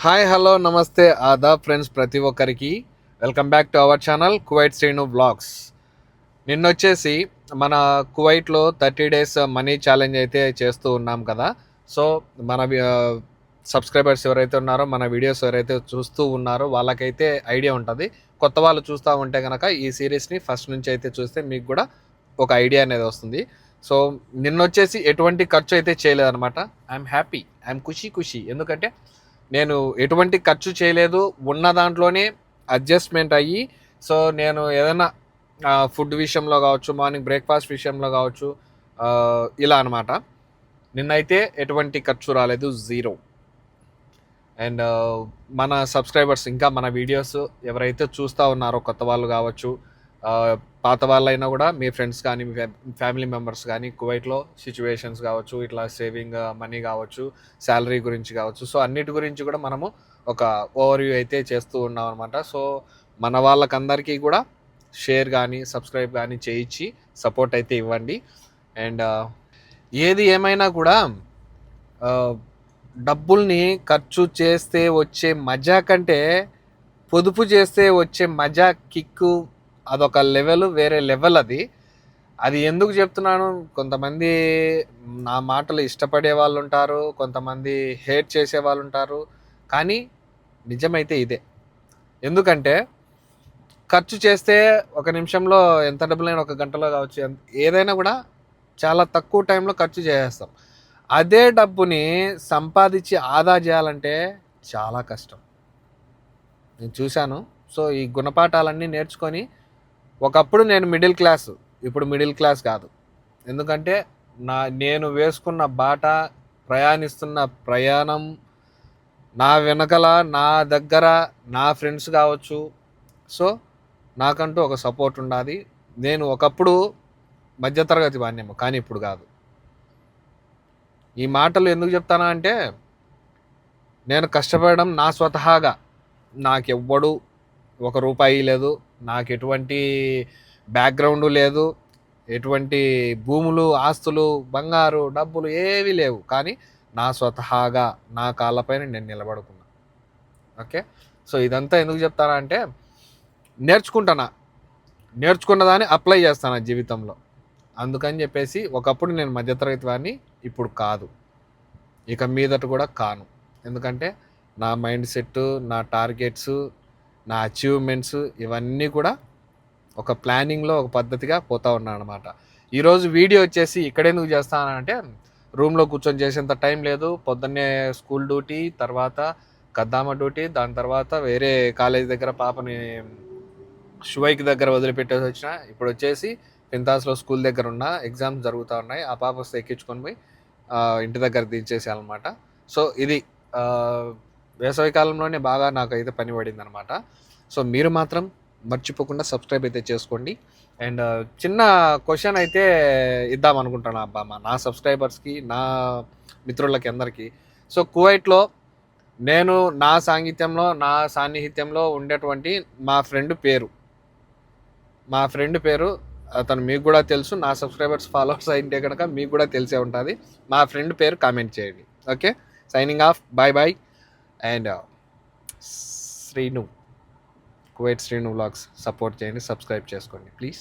Hi hello నమస్తే Aadab friends ప్రతి ఒక్కరికి welcome back to our channel Kuwait Srinu vlogs. నిన్నొచ్చేసి మన కువైట్లో 30 days మనీ ఛాలెంజ్ అయితే చేస్తూ ఉన్నాం కదా. సో మన సబ్స్క్రైబర్స్ ఎవరైతే ఉన్నారో, మన వీడియోస్ ఎవరైతే చూస్తూ ఉన్నారో వాళ్ళకైతే ఐడియా ఉంటుంది. కొత్త వాళ్ళు చూస్తూ ఉంటే కనుక ఈ సిరీస్ని ఫస్ట్ నుంచి అయితే చూస్తే మీకు కూడా ఒక ఐడియా అనేది వస్తుంది. సో నిన్నొచ్చేసి ఎటువంటి ఖర్చు అయితే చేయలేదన్నమాట. ఐఎమ్ హ్యాపీ, ఐఎమ్ ఖుషీ. ఎందుకంటే నేను ఎటువంటి ఖర్చు చేయలేదు, ఉన్న దాంట్లోనే అడ్జస్ట్మెంట్ అయ్యి. సో నేను ఏదైనా ఫుడ్ విషయంలో కావచ్చు, మార్నింగ్ బ్రేక్ఫాస్ట్ విషయంలో కావచ్చు, ఇలా అనమాట. నిన్నైతే ఎటువంటి ఖర్చు రాలేదు, జీరో. అండ్ మన సబ్స్క్రైబర్స్, ఇంకా మన వీడియోస్ ఎవరైతే చూస్తూ ఉన్నారో కొత్త వాళ్ళు కావచ్చు, పాత వాళ్ళైనా కూడా మీ ఫ్రెండ్స్ కానీ మీ ఫ్యామిలీ మెంబర్స్ కానీ కువైట్లో సిచ్యువేషన్స్ కావచ్చు, ఇట్లా సేవింగ్ మనీ కావచ్చు, శాలరీ గురించి కావచ్చు, సో అన్నిటి గురించి కూడా మనము ఒక ఓవర్వ్యూ అయితే చేస్తూ ఉన్నాం అనమాట. సో మన వాళ్ళకందరికీ కూడా షేర్ కానీ సబ్స్క్రైబ్ కానీ చేయించి సపోర్ట్ అయితే ఇవ్వండి. అండ్ ఏది ఏమైనా కూడా డబ్బుల్ని ఖర్చు చేస్తే వచ్చే మజా కంటే పొదుపు చేస్తే వచ్చే మజా, కిక్కు, అదొక లెవెల్, వేరే లెవెల్ అది. అది ఎందుకు చెప్తున్నాను, కొంతమంది నా మాటలు ఇష్టపడే వాళ్ళు ఉంటారు, కొంతమంది హేట్ చేసే వాళ్ళు ఉంటారు. కానీ నిజమైతే ఇదే. ఎందుకంటే ఖర్చు చేస్తే ఒక నిమిషంలో ఎంత డబ్బులైనా, ఒక గంటలో కావచ్చు, ఏదైనా కూడా చాలా తక్కువ టైంలో ఖర్చు చేసేస్తాం. అదే డబ్బుని సంపాదించి ఆదా చేయాలంటే చాలా కష్టం. నేను చూశాను. సో ఈ గుణపాఠాలన్నీ నేర్చుకొని, ఒకప్పుడు నేను మిడిల్ క్లాస్, ఇప్పుడు మిడిల్ క్లాస్ కాదు. ఎందుకంటే నేను వేసుకున్న బాట, ప్రయాణిస్తున్న ప్రయాణం, నా వెనకల, నా దగ్గర నా ఫ్రెండ్స్ కావచ్చు. సో నాకంటూ ఒక సపోర్ట్ ఉండాలి. నేను ఒకప్పుడు మధ్యతరగతి వాణ్యము, కానీ ఇప్పుడు కాదు. ఈ మాటలు ఎందుకు చెప్తానా అంటే, నేను కష్టపడడం నా స్వతహాగా, నాకెవ్వడు ఒక రూపాయి లేదు, నాకు ఎటువంటి బ్యాక్గ్రౌండ్ లేదు, ఎటువంటి భూములు, ఆస్తులు, బంగారు, డబ్బులు ఏవి లేవు. కానీ నా స్వతహాగా నా కాళ్ళపైన నేను నిలబడుకున్నా. ఓకే. సో ఇదంతా ఎందుకు చెప్తానా అంటే, నేర్చుకున్నదాన్ని అప్లై చేస్తాను జీవితంలో. అందుకని చెప్పేసి ఒకప్పుడు నేను మధ్యతరగతి వాడిని, ఇప్పుడు కాదు, ఇక మీదట కూడా కాను. ఎందుకంటే నా మైండ్ సెట్, నా టార్గెట్స్, నా అచీవ్మెంట్స్ ఇవన్నీ కూడా ఒక ప్లానింగ్లో, ఒక పద్ధతిగా పోతూ ఉన్నాను అనమాట. ఈరోజు వీడియో వచ్చేసి ఇక్కడెందుకు చేస్తానంటే, రూమ్లో కూర్చొని చేసేంత టైం లేదు. పొద్దున్నే స్కూల్ డ్యూటీ, తర్వాత కద్దామ డ్యూటీ, దాని తర్వాత వేరే కాలేజ్ దగ్గర పాపని షువైక్ దగ్గర వదిలిపెట్టేసి వచ్చిన. ఇప్పుడు వచ్చేసి పింతాస్లో స్కూల్ దగ్గర ఉన్న, ఎగ్జామ్స్ జరుగుతూ ఉన్నాయి. ఆ పాప వస్తే ఎక్కించుకొని పోయి ఇంటి దగ్గర దించేసేయాలన్నమాట. సో ఇది వేసవికాలంలోనే బాగా నాకైతే పని పడింది అనమాట. సో మీరు మాత్రం మర్చిపోకుండా సబ్స్క్రైబ్ అయితే చేసుకోండి. అండ్ చిన్న క్వశ్చన్ అయితే ఇద్దాం అనుకుంటాను అబ్బా నా సబ్స్క్రైబర్స్కి, నా మిత్రులకి అందరికీ. సో కువైట్లో నేను నా సాన్నిహిత్యంలో ఉండేటువంటి మా ఫ్రెండ్ పేరు అతను మీకు కూడా తెలుసు. నా సబ్స్క్రైబర్స్, ఫాలోవర్స్ అయితే కనుక మీకు కూడా తెలిసే ఉంటుంది. మా ఫ్రెండ్ పేరు కామెంట్ చేయండి. Okay, signing off, bye. And Srinu, Kuwait Srinu vlogs support చేయండి, సబ్స్క్రైబ్ చేసుకోండి ప్లీజ్.